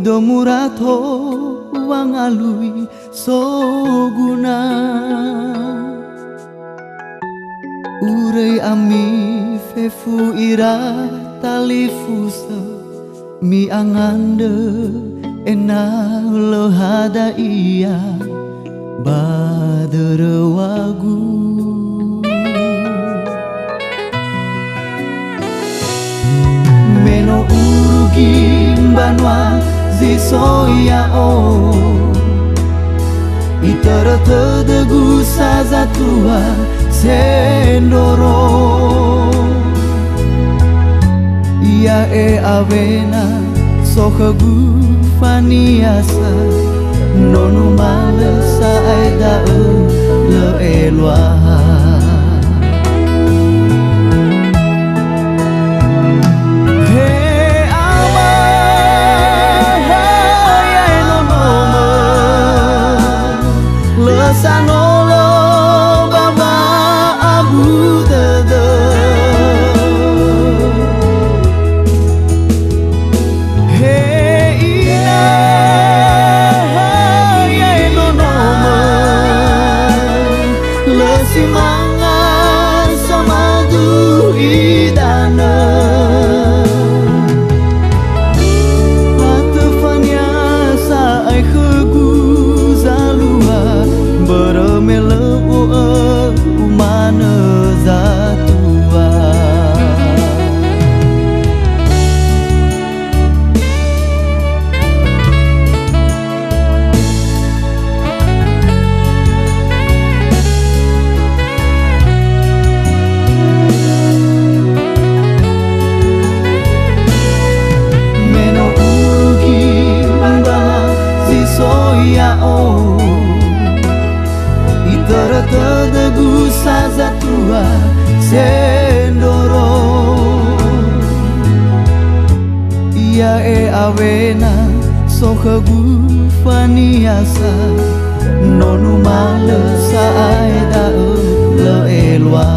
domurato wangalui soguna urei ami fefu ira talifusa mi angande ena lohada iya baderawagu meno urugi banwa zisoya o itara tedegu sazatua sendoro ia avena sohagu faniasa nonu malesa aida le elwa sanolo baba abu dada hey ina ya no noma lesimanga sama du idana atfanya sa ai khgu zalua bermelo umana zatua meno ugi bala zisoya o tedegu sazatua sendoro ia avena sohagu faniasa nonu malesa aida le elwa